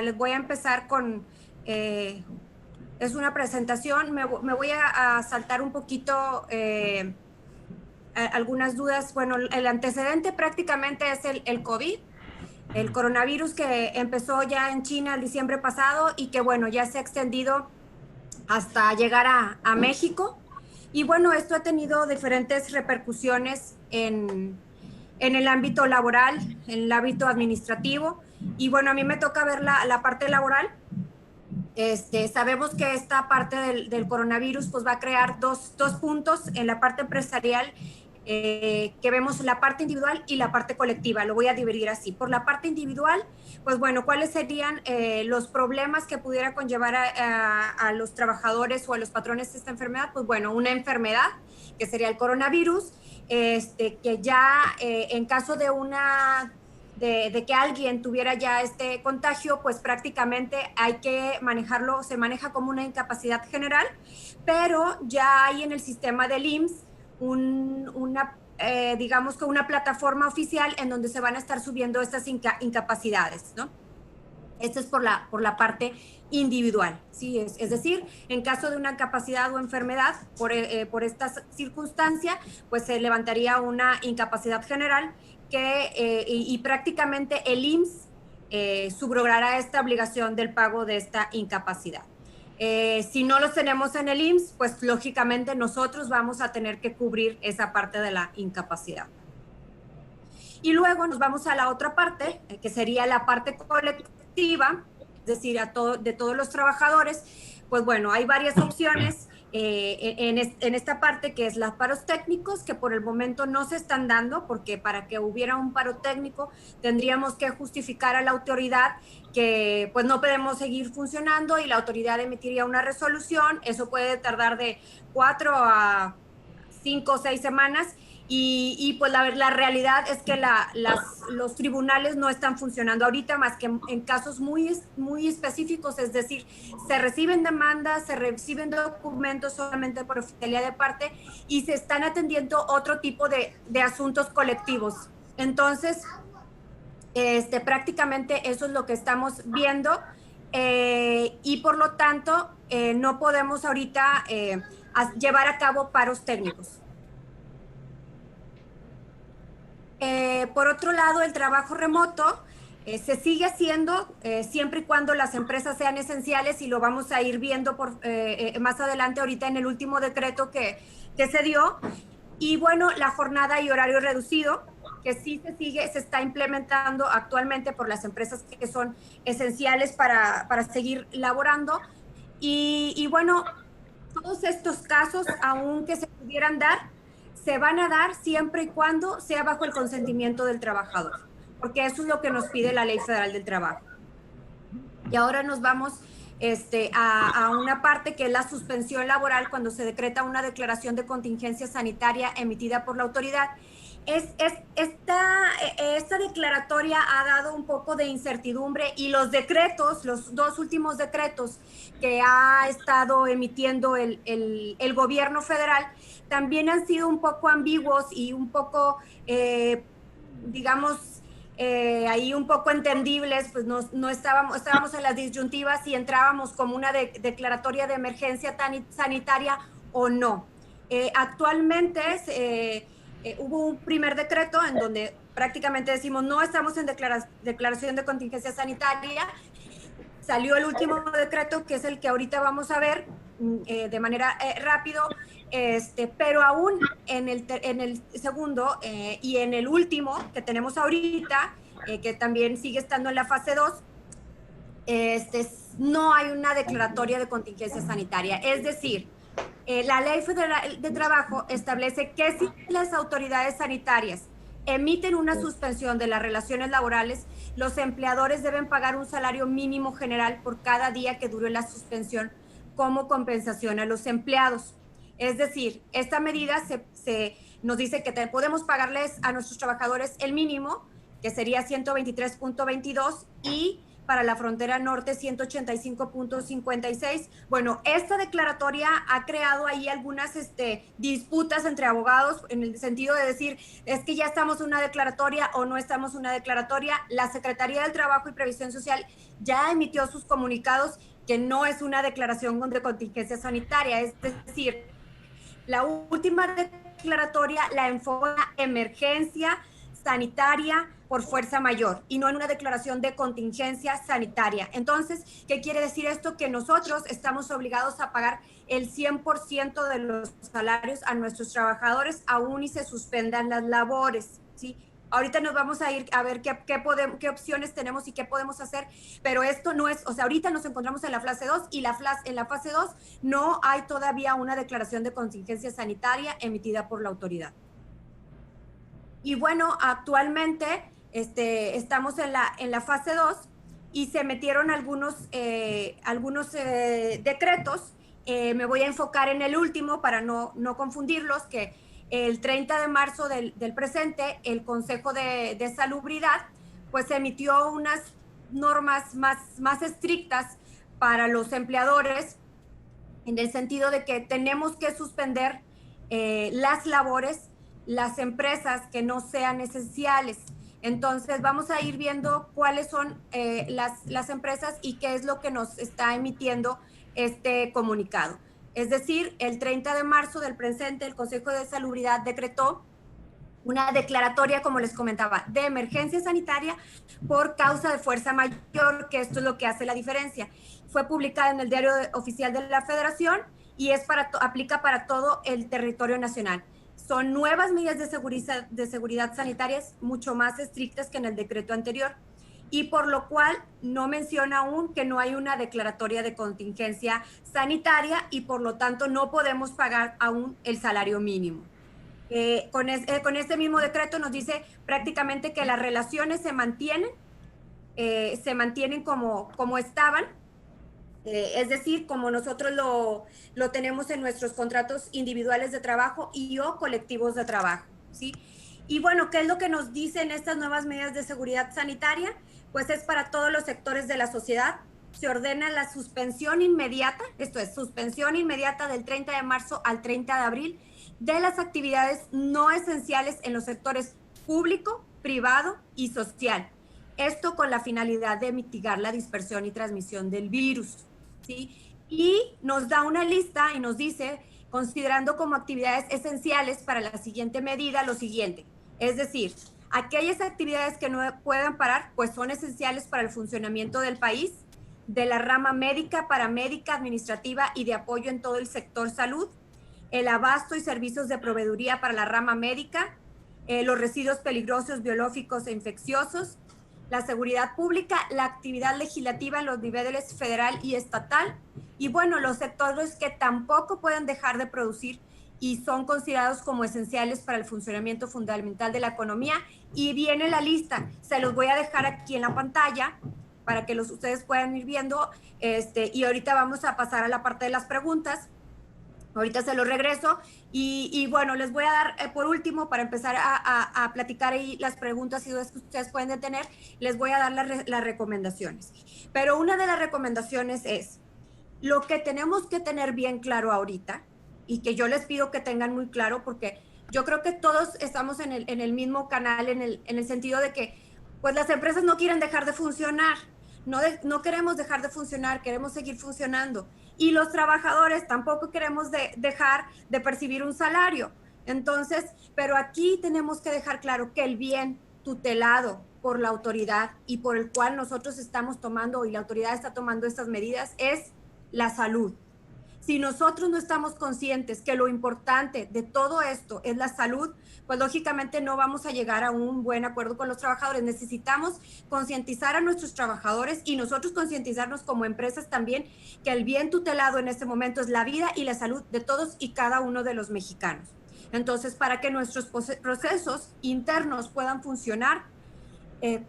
les voy a empezar con, es una presentación, me voy a saltar un poquito algunas dudas. Bueno, el antecedente prácticamente es el COVID, el coronavirus que empezó ya en China el diciembre pasado y que bueno, ya se ha extendido hasta llegar a México. Y bueno, esto ha tenido diferentes repercusiones en el ámbito laboral, en el ámbito administrativo. Y bueno, a mí me toca ver la parte laboral. Sabemos que esta parte del coronavirus pues va a crear dos puntos en la parte empresarial, que vemos la parte individual y la parte colectiva. Lo voy a dividir así. Por la parte individual, pues bueno, ¿cuáles serían los problemas que pudiera conllevar a los trabajadores o a los patrones de esta enfermedad? Pues bueno, una enfermedad, que sería el coronavirus, que ya en caso de de que alguien tuviera ya este contagio, pues prácticamente hay que manejarlo, se maneja como una incapacidad general, pero ya hay en el sistema del IMSS digamos que una plataforma oficial en donde se van a estar subiendo estas incapacidades, ¿no? Esto es por la parte individual, ¿sí? Es decir, en caso de una incapacidad o enfermedad por esta circunstancia, pues se levantaría una incapacidad general y prácticamente el IMSS subrogará esta obligación del pago de esta incapacidad. Si no los tenemos en el IMSS, pues lógicamente nosotros vamos a tener que cubrir esa parte de la incapacidad. Y luego nos vamos a la otra parte, que sería la parte colectiva, es decir, de todos los trabajadores. Pues bueno, hay varias opciones en esta parte, que es los paros técnicos, que por el momento no se están dando, porque para que hubiera un paro técnico tendríamos que justificar a la autoridad que pues no podemos seguir funcionando y la autoridad emitiría una resolución. Eso puede tardar de 4 a 5 o 6 semanas. Y pues la realidad es que los tribunales no están funcionando ahorita, más que en casos muy específicos, es decir, se reciben demandas, se reciben documentos solamente por oficialía de parte y se están atendiendo otro tipo de asuntos colectivos. Entonces, prácticamente eso es lo que estamos viendo, y por lo tanto no podemos ahorita llevar a cabo paros técnicos. Por otro lado, el trabajo remoto se sigue haciendo siempre y cuando las empresas sean esenciales, y lo vamos a ir viendo más adelante ahorita en el último decreto que se dio. Y bueno, la jornada y horario reducido, que sí se está implementando actualmente por las empresas que son esenciales para seguir laborando. Y bueno, todos estos casos, aunque se pudieran dar, se van a dar siempre y cuando sea bajo el consentimiento del trabajador, porque eso es lo que nos pide la Ley Federal del Trabajo. Y ahora nos vamos a una parte que es la suspensión laboral, cuando se decreta una declaración de contingencia sanitaria emitida por la autoridad. Esta declaratoria ha dado un poco de incertidumbre, y los decretos, los dos últimos decretos que ha estado emitiendo el gobierno federal, también han sido un poco ambiguos y un poco, digamos, ahí un poco entendibles. Pues no estábamos en las disyuntivas si entrábamos como una declaratoria de emergencia sanitaria o no. Actualmente hubo un primer decreto en donde prácticamente decimos no estamos en declaración de contingencia sanitaria. Salió el último decreto, que es el que ahorita vamos a ver de manera rápido, pero aún en el segundo y en el último que tenemos ahorita, que también sigue estando en la fase 2, no hay una declaratoria de contingencia sanitaria. Es decir, la Ley Federal de Trabajo establece que si las autoridades sanitarias emiten una suspensión de las relaciones laborales, los empleadores deben pagar un salario mínimo general por cada día que dure la suspensión como compensación a los empleados. Es decir, esta medida nos dice que podemos pagarles a nuestros trabajadores el mínimo, que sería 123.22, y para la frontera norte 185.56. Bueno, esta declaratoria ha creado ahí algunas disputas entre abogados en el sentido de decir, es que ya estamos en una declaratoria o no estamos en una declaratoria. La Secretaría del Trabajo y Previsión Social ya emitió sus comunicados que no es una declaración de contingencia sanitaria, es decir, la última declaratoria la enfoca emergencia sanitaria por fuerza mayor y no en una declaración de contingencia sanitaria. Entonces, ¿qué quiere decir esto? Que nosotros estamos obligados a pagar el 100% de los salarios a nuestros trabajadores, aún y se suspendan las labores, ¿sí? Ahorita nos vamos a ir a ver qué opciones tenemos y qué podemos hacer, pero esto no es, o sea, ahorita nos encontramos en la fase 2 y en la fase 2 no hay todavía una declaración de contingencia sanitaria emitida por la autoridad. Y bueno, actualmente estamos en la fase 2 y se metieron algunos decretos. Me voy a enfocar en el último para no confundirlos, que el 30 de marzo del presente, el Consejo de Salubridad pues emitió unas normas más estrictas para los empleadores, en el sentido de que tenemos que suspender las labores, las empresas que no sean esenciales. Entonces vamos a ir viendo cuáles son las empresas y qué es lo que nos está emitiendo este comunicado. Es decir, el 30 de marzo del presente, el Consejo de Salubridad decretó una declaratoria, como les comentaba, de emergencia sanitaria por causa de fuerza mayor, que esto es lo que hace la diferencia. Fue publicada en el Diario Oficial de la Federación y aplica para todo el territorio nacional. Son nuevas medidas de seguridad sanitarias mucho más estrictas que en el decreto anterior, y por lo cual no menciona aún que no hay una declaratoria de contingencia sanitaria y por lo tanto no podemos pagar aún el salario mínimo. Con este mismo decreto nos dice prácticamente que las relaciones se mantienen como estaban, es decir, como nosotros lo tenemos en nuestros contratos individuales de trabajo y o colectivos de trabajo, ¿sí? Y bueno, ¿qué es lo que nos dicen estas nuevas medidas de seguridad sanitaria? Pues es para todos los sectores de la sociedad. Se ordena la suspensión inmediata, esto es, suspensión inmediata del 30 de marzo al 30 de abril de las actividades no esenciales en los sectores público, privado y social. Esto con la finalidad de mitigar la dispersión y transmisión del virus, ¿sí? Y nos da una lista y nos dice, considerando como actividades esenciales para la siguiente medida, lo siguiente. Es decir, aquellas actividades que no puedan parar, pues son esenciales para el funcionamiento del país, de la rama médica, paramédica, administrativa y de apoyo en todo el sector salud, el abasto y servicios de proveeduría para la rama médica, los residuos peligrosos, biológicos e infecciosos, la seguridad pública, la actividad legislativa en los niveles federal y estatal, y bueno, los sectores que tampoco pueden dejar de producir y son considerados como esenciales para el funcionamiento fundamental de la economía. Y viene la lista, se los voy a dejar aquí en la pantalla para que ustedes puedan ir viendo, y ahorita vamos a pasar a la parte de las preguntas. Ahorita se lo regreso y bueno, les voy a dar por último, para empezar a platicar ahí las preguntas y dudas que ustedes pueden tener, les voy a dar las recomendaciones. Pero una de las recomendaciones es, lo que tenemos que tener bien claro ahorita, y que yo les pido que tengan muy claro, porque yo creo que todos estamos en el mismo canal, en el sentido de que pues las empresas no quieren dejar de funcionar, no queremos dejar de funcionar, queremos seguir funcionando. Y los trabajadores tampoco queremos dejar de percibir un salario. Entonces, pero aquí tenemos que dejar claro que el bien tutelado por la autoridad y por el cual nosotros estamos tomando y la autoridad está tomando estas medidas es la salud. Si nosotros no estamos conscientes que lo importante de todo esto es la salud, pues lógicamente no vamos a llegar a un buen acuerdo con los trabajadores. Necesitamos concientizar a nuestros trabajadores y nosotros concientizarnos como empresas también que el bien tutelado en este momento es la vida y la salud de todos y cada uno de los mexicanos. Entonces, para que nuestros procesos internos puedan funcionar,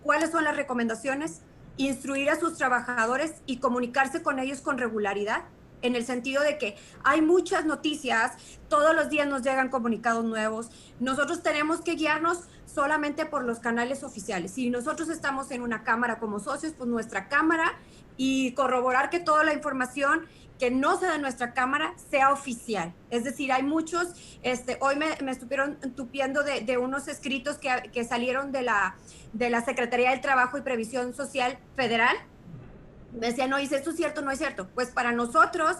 ¿cuáles son las recomendaciones? Instruir a sus trabajadores y comunicarse con ellos con regularidad. en el sentido de que hay muchas noticias, todos los días nos llegan comunicados nuevos, nosotros tenemos que guiarnos solamente por los canales oficiales. Si nosotros estamos en una cámara como socios, pues nuestra cámara, y corroborar que toda la información que no sea de nuestra cámara sea oficial. Es decir, hay muchos, hoy me estuvieron tupiendo de unos escritos que salieron de la Secretaría del Trabajo y Previsión Social Federal. Me decían, no, dice, ¿esto es cierto? No es cierto. Pues para nosotros,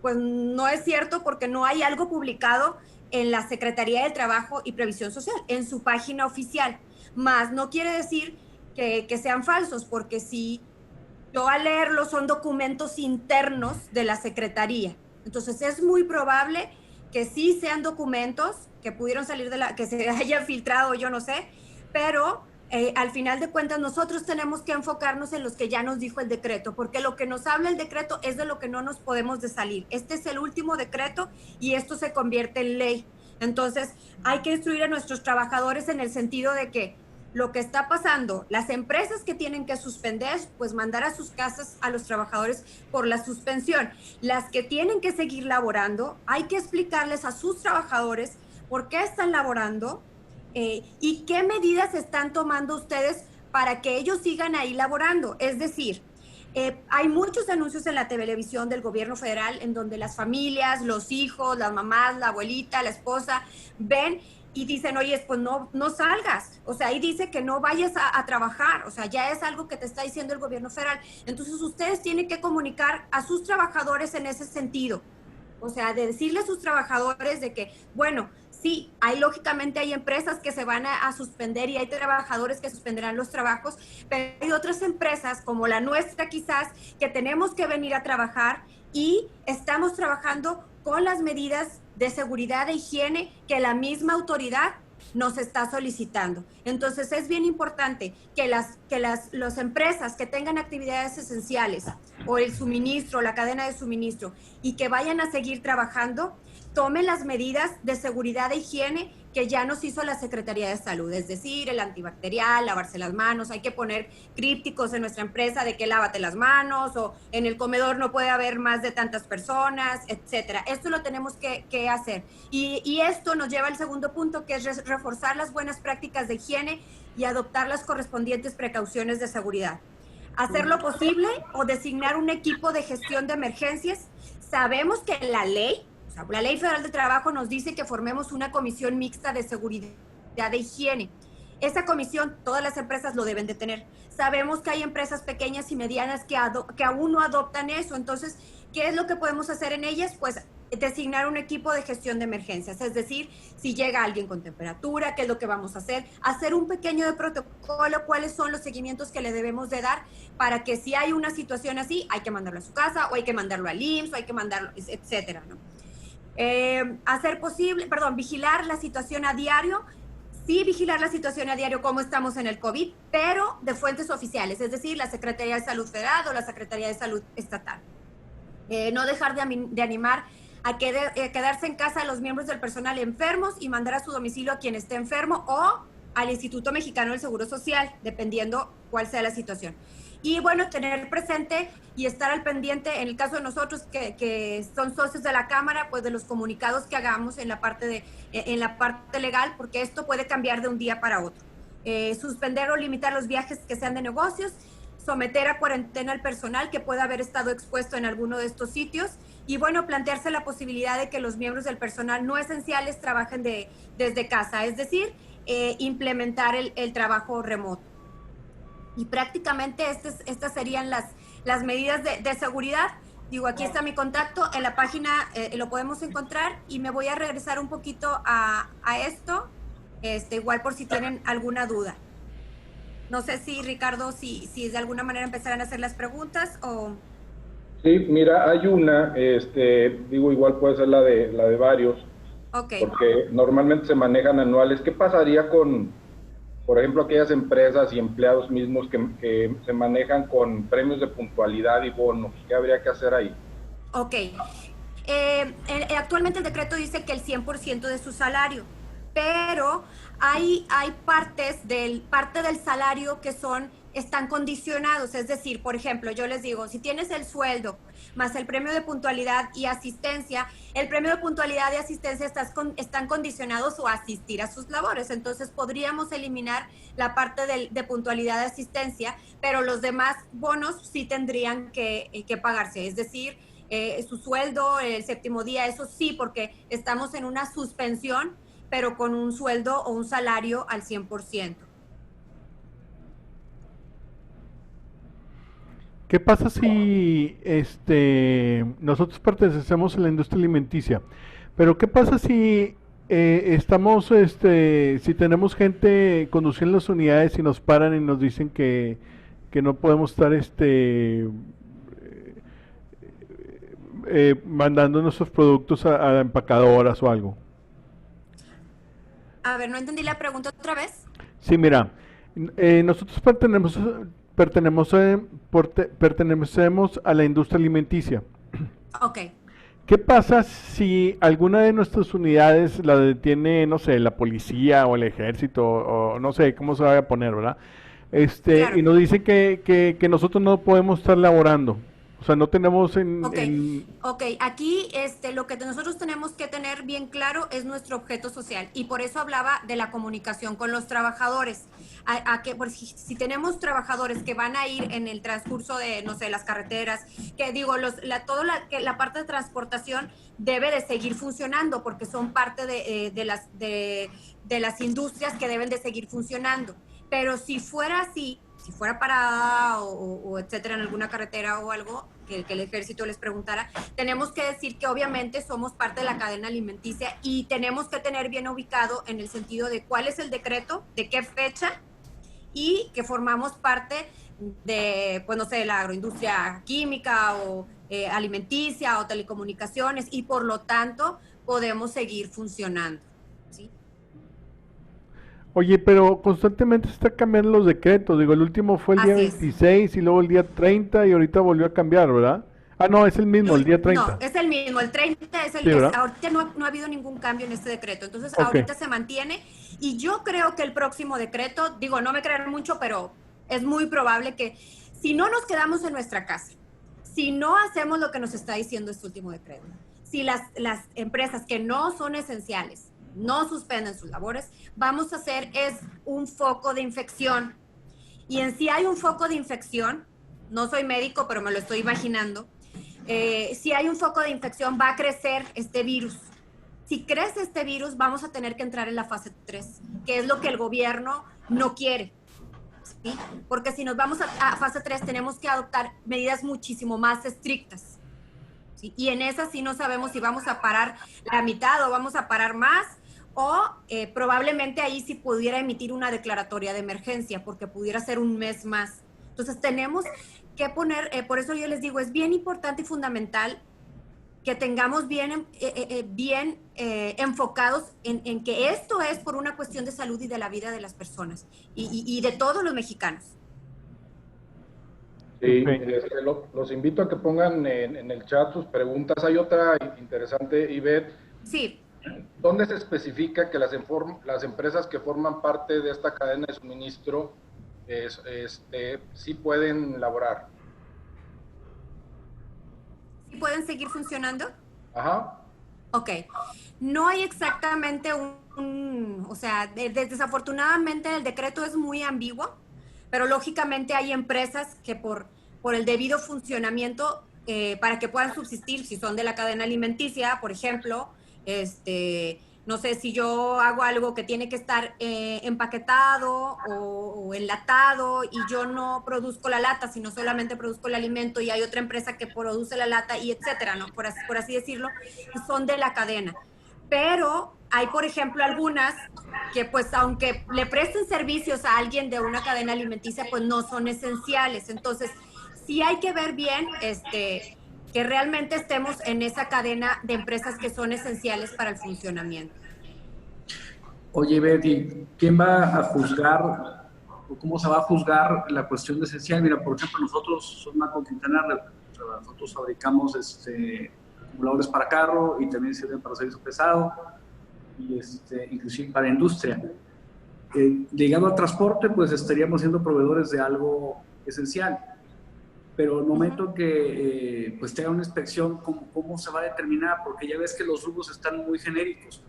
pues no es cierto porque no hay algo publicado en la Secretaría del Trabajo y Previsión Social, en su página oficial. Más no quiere decir que sean falsos, porque si yo al leerlo son documentos internos de la Secretaría. Entonces es muy probable que sí sean documentos que pudieron salir que se hayan filtrado, yo no sé, pero al final de cuentas nosotros tenemos que enfocarnos en los que ya nos dijo el decreto, porque lo que nos habla el decreto es de lo que no nos podemos desalir. Este es el último decreto y esto se convierte en ley. Entonces hay que instruir a nuestros trabajadores en el sentido de que lo que está pasando, las empresas que tienen que suspender, pues mandar a sus casas a los trabajadores por la suspensión. Las que tienen que seguir laborando, hay que explicarles a sus trabajadores por qué están laborando y qué medidas están tomando ustedes para que ellos sigan ahí laborando. Es decir, hay muchos anuncios en la televisión del gobierno federal en donde las familias, los hijos, las mamás, la abuelita, la esposa, ven y dicen, oye, pues no salgas. O sea, ahí dice que no vayas a trabajar. O sea, ya es algo que te está diciendo el gobierno federal. Entonces, ustedes tienen que comunicar a sus trabajadores en ese sentido. O sea, de decirle a sus trabajadores de que, bueno, sí, lógicamente hay empresas que se van a suspender y hay trabajadores que suspenderán los trabajos, pero hay otras empresas como la nuestra quizás que tenemos que venir a trabajar y estamos trabajando con las medidas de seguridad e higiene que la misma autoridad nos está solicitando. Entonces es bien importante que las empresas que tengan actividades esenciales o el suministro, la cadena de suministro y que vayan a seguir trabajando, tomen las medidas de seguridad e higiene que ya nos hizo la Secretaría de Salud, es decir, el antibacterial, lavarse las manos, hay que poner crípticos en nuestra empresa de que lávate las manos, o en el comedor no puede haber más de tantas personas, etcétera. Esto lo tenemos que hacer. Y esto nos lleva al segundo punto, que es reforzar las buenas prácticas de higiene y adoptar las correspondientes precauciones de seguridad. Hacer lo posible o designar un equipo de gestión de emergencias. Sabemos que la Ley Federal de Trabajo nos dice que formemos una comisión mixta de seguridad e higiene. Esa comisión, todas las empresas lo deben de tener. Sabemos que hay empresas pequeñas y medianas que aún no adoptan eso. Entonces, ¿qué es lo que podemos hacer en ellas? Pues designar un equipo de gestión de emergencias. Es decir, si llega alguien con temperatura, ¿qué es lo que vamos a hacer? Hacer un pequeño de protocolo, cuáles son los seguimientos que le debemos de dar para que si hay una situación así, hay que mandarlo a su casa, o hay que mandarlo al IMSS, o hay que mandarlo, etcétera, ¿no? Vigilar la situación a diario, sí vigilar la situación a diario como estamos en el COVID, pero de fuentes oficiales, es decir, la Secretaría de Salud Federal o la Secretaría de Salud Estatal. No dejar de animar a quedarse en casa a los miembros del personal enfermos y mandar a su domicilio a quien esté enfermo o al Instituto Mexicano del Seguro Social, dependiendo cuál sea la situación. Y bueno, tener presente y estar al pendiente, en el caso de nosotros que son socios de la Cámara, pues de los comunicados que hagamos en la parte legal, porque esto puede cambiar de un día para otro. Suspender o limitar los viajes que sean de negocios, someter a cuarentena al personal que pueda haber estado expuesto en alguno de estos sitios y bueno, plantearse la posibilidad de que los miembros del personal no esenciales trabajen desde casa, es decir, implementar el trabajo remoto. Y prácticamente estas serían las medidas de seguridad. Digo, aquí está mi contacto, en la página lo podemos encontrar y me voy a regresar un poquito a esto, igual por si tienen alguna duda. No sé si, Ricardo, si de alguna manera empezarán a hacer las preguntas o... Sí, mira, hay una, igual puede ser la de varios, okay, porque normalmente se manejan anuales. ¿Qué pasaría con, por ejemplo, aquellas empresas y empleados mismos que se manejan con premios de puntualidad y bonos? ¿Qué habría que hacer ahí? Ok. Actualmente el decreto dice que el 100% de su salario, pero hay parte del salario que están condicionados, es decir, por ejemplo, yo les digo, si tienes el sueldo más el premio de puntualidad y asistencia, el premio de puntualidad y asistencia están condicionados a asistir a sus labores, entonces podríamos eliminar la parte de puntualidad y asistencia, pero los demás bonos sí tendrían que pagarse, es decir, su sueldo, el séptimo día, eso sí, porque estamos en una suspensión, pero con un sueldo o un salario al 100%. ¿Qué pasa si nosotros pertenecemos a la industria alimenticia? Pero ¿qué pasa si si tenemos gente conduciendo las unidades y nos paran y nos dicen que no podemos estar mandando nuestros productos a empacadoras o algo? A ver, no entendí la pregunta otra vez. Sí, mira, nosotros pertenecemos a la industria alimenticia. Ok. ¿Qué pasa si alguna de nuestras unidades la detiene, no sé, la policía o el ejército, o no sé cómo se vaya a poner, ¿verdad? Claro. Y nos dice que nosotros no podemos estar laborando. O sea, no tenemos Ok, aquí lo que nosotros tenemos que tener bien claro es nuestro objeto social y por eso hablaba de la comunicación con los trabajadores. Si tenemos trabajadores que van a ir en el transcurso de, no sé, las carreteras, que digo, la parte de transportación debe de seguir funcionando porque son parte de las industrias que deben de seguir funcionando. Pero si fuera así, si fuera parada o etcétera en alguna carretera o algo, que el ejército les preguntara, tenemos que decir que obviamente somos parte de la cadena alimenticia y tenemos que tener bien ubicado en el sentido de cuál es el decreto, de qué fecha y que formamos parte de, pues no sé, la agroindustria química o alimenticia o telecomunicaciones y por lo tanto podemos seguir funcionando, ¿sí? Oye, pero constantemente se está cambiando los decretos. Digo, el último fue el día Así es. 26 y luego el día 30 y ahorita volvió a cambiar, ¿verdad? Ah, no, es el mismo, el día 30. No, es el mismo, el 30 es Sí, ¿verdad? ahorita no ha habido ningún cambio en este decreto, entonces Ok. ahorita se mantiene y yo creo que el próximo decreto, digo, no me crean mucho, pero es muy probable que si no nos quedamos en nuestra casa, si no hacemos lo que nos está diciendo este último decreto, si las empresas que no son esenciales no suspenden sus labores, vamos a hacer un foco de infección. Y en sí hay un foco de infección, no soy médico, pero me lo estoy imaginando, si hay un foco de infección va a crecer este virus. Si crece este virus, vamos a tener que entrar en la fase 3, que es lo que el gobierno no quiere, ¿sí? Porque si nos vamos a fase 3, tenemos que adoptar medidas muchísimo más estrictas, ¿sí? Y en esa sí no sabemos si vamos a parar la mitad o vamos a parar más, o probablemente ahí sí pudiera emitir una declaratoria de emergencia, porque pudiera ser un mes más. Entonces tenemos que poner, por eso yo les digo, es bien importante y fundamental que tengamos bien enfocados en que esto es por una cuestión de salud y de la vida de las personas y de todos los mexicanos. Sí, Ok. los invito a que pongan en el chat sus preguntas. Hay otra interesante, Ivette. Sí. ¿Dónde se especifica que las empresas que forman parte de esta cadena de suministro sí pueden laborar? ¿Sí pueden seguir funcionando? Ajá. Ok. No hay exactamente o sea, desafortunadamente el decreto es muy ambiguo, pero lógicamente hay empresas que por el debido funcionamiento, para que puedan subsistir, si son de la cadena alimenticia, por ejemplo, no sé, si yo hago algo que tiene que estar empaquetado o enlatado y yo no produzco la lata, sino solamente produzco el alimento y hay otra empresa que produce la lata y etcétera, ¿no? Por así decirlo, y son de la cadena. Pero hay, por ejemplo, algunas que pues aunque le presten servicios a alguien de una cadena alimenticia, pues no son esenciales. Entonces, sí hay que ver bien que realmente estemos en esa cadena de empresas que son esenciales para el funcionamiento. Oye, Betty, ¿quién va a juzgar o cómo se va a juzgar la cuestión de esencial? Mira, por ejemplo, nosotros, Sosmaco Quintana, nosotros fabricamos acumuladores para carro y también sirven para servicio pesado. inclusive para industria. Llegado al transporte, pues estaríamos siendo proveedores de algo esencial. Pero el momento que pues tenga una inspección, ¿cómo se va a determinar? Porque ya ves que los rubros están muy genéricos.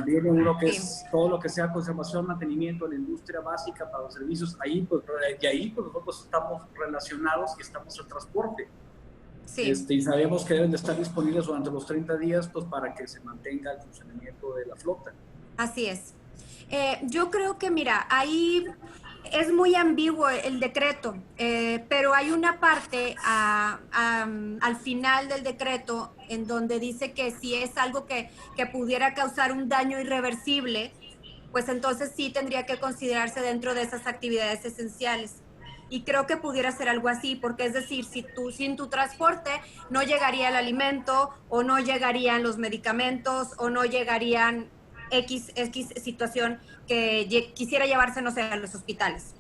Viene uno que es todo lo que sea conservación, mantenimiento, la industria básica para los servicios, ahí pues nosotros estamos relacionados y estamos en transporte. Sí. Y sabemos que deben de estar disponibles durante los 30 días pues para que se mantenga el funcionamiento de la flota. Así es. Yo creo que, mira, ahí es muy ambiguo el decreto, pero hay una parte al final del decreto en donde dice que si es algo que pudiera causar un daño irreversible, pues entonces sí tendría que considerarse dentro de esas actividades esenciales. Y creo que pudiera ser algo así, porque es decir, si sin tu transporte no llegaría el alimento, o no llegarían los medicamentos, o no llegarían X situación que quisiera llevarse, no sé, a los hospitales.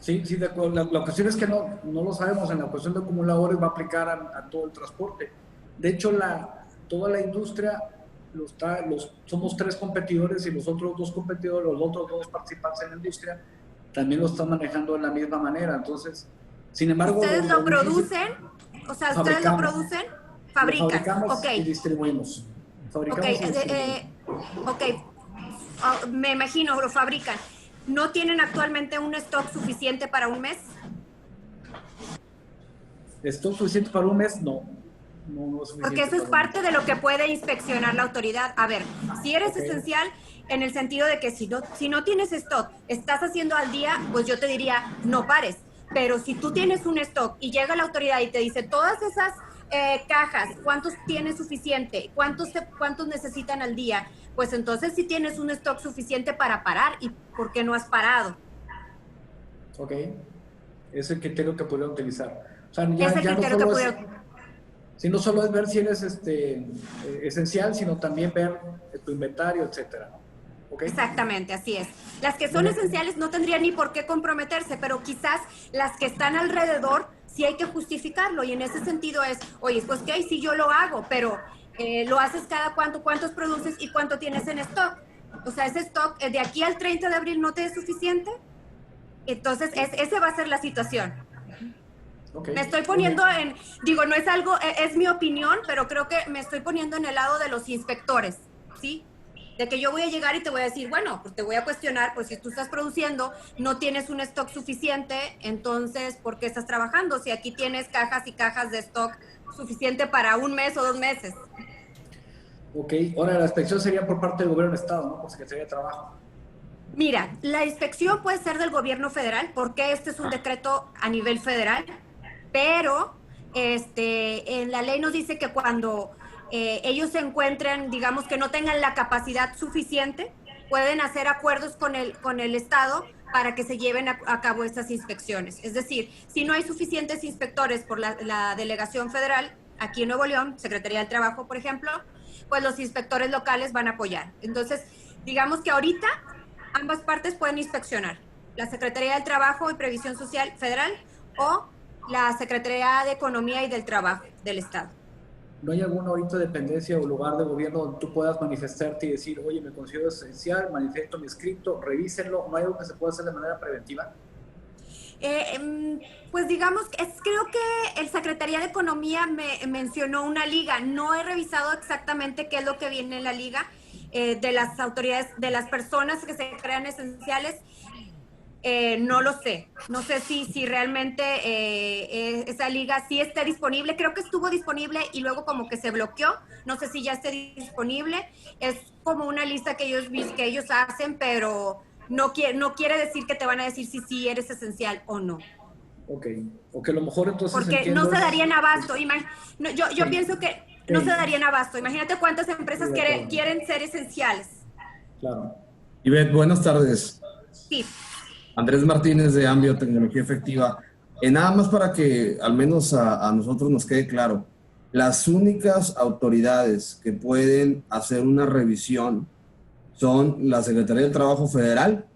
Sí, de acuerdo. La cuestión es que no lo sabemos. En la cuestión de acumuladores va a aplicar a todo el transporte. De hecho, toda la industria, somos 3 competidores y los otros 2 competidores, los otros 2 participantes en la industria, también lo están manejando de la misma manera. Entonces, sin embargo... ¿Ustedes lo producen? O sea, ¿ustedes lo producen? Fabrican. Lo fabricamos okay. Y distribuimos. Me imagino, lo fabrican. ¿No tienen actualmente un stock suficiente para un mes? ¿Stock suficiente para un mes? No es suficiente. Porque eso es parte de lo que puede inspeccionar la autoridad. A ver, si eres esencial, en el sentido de que si no tienes stock, estás haciendo al día, pues yo te diría, no pares. Pero si tú tienes un stock y llega la autoridad y te dice, todas esas cajas, ¿cuántos tienes suficiente? ¿Cuántos necesitan al día? Pues entonces sí tienes un stock suficiente para parar. ¿Y por qué no has parado? Ok. Es el criterio que podría utilizar. O sea, no solo es ver si eres esencial, sino también ver tu inventario, etcétera. ¿Okay? Exactamente, así es. Las que son esenciales no tendrían ni por qué comprometerse, pero quizás las que están alrededor sí hay que justificarlo, y en ese sentido es, oye, pues que sí yo lo hago, pero lo haces cada cuántos produces y cuánto tienes en stock. O sea, ese stock de aquí al 30 de abril no te es suficiente. Entonces, esa va a ser la situación. Okay. Me estoy poniendo no es algo, es mi opinión, pero creo que me estoy poniendo en el lado de los inspectores, ¿sí? De que yo voy a llegar y te voy a decir, bueno, pues te voy a cuestionar, pues si tú estás produciendo, no tienes un stock suficiente, entonces, ¿por qué estás trabajando? Si aquí tienes cajas y cajas de stock suficiente para un mes o 2 meses. Ok, ahora la inspección sería por parte del gobierno del estado, ¿no? Por Secretaría de Trabajo. Mira, la inspección puede ser del gobierno federal, porque este es un decreto a nivel federal, pero en la ley nos dice que cuando ellos se encuentren, digamos que no tengan la capacidad suficiente, pueden hacer acuerdos con el Estado para que se lleven a cabo estas inspecciones. Es decir, si no hay suficientes inspectores por la delegación federal, aquí en Nuevo León, Secretaría del Trabajo, por ejemplo, pues los inspectores locales van a apoyar. Entonces, digamos que ahorita ambas partes pueden inspeccionar, la Secretaría del Trabajo y Previsión Social Federal o la Secretaría de Economía y del Trabajo del Estado. ¿No hay alguna ahorita dependencia o lugar de gobierno donde tú puedas manifestarte y decir, oye, me considero esencial, manifiesto mi escrito, revísenlo? ¿No hay algo que se pueda hacer de manera preventiva? Pues digamos, creo que el Secretaría de Economía me mencionó una liga. No he revisado exactamente qué es lo que viene en la liga de las autoridades, de las personas que se crean esenciales. No lo sé. No sé si realmente esa liga sí esté disponible. Creo que estuvo disponible y luego como que se bloqueó. No sé si ya esté disponible. Es como una lista que ellos hacen, pero no quiere decir que te van a decir si sí eres esencial o no. Ok. O que a lo mejor entonces... Porque no se darían abasto. Yo pienso que no se darían abasto. Imagínate cuántas empresas quieren ser esenciales. Claro. Ivette, buenas tardes. Sí. Andrés Martínez de Ambio Tecnología Efectiva. Nada más para que al menos a nosotros nos quede claro, las únicas autoridades que pueden hacer una revisión son la Secretaría del Trabajo Federal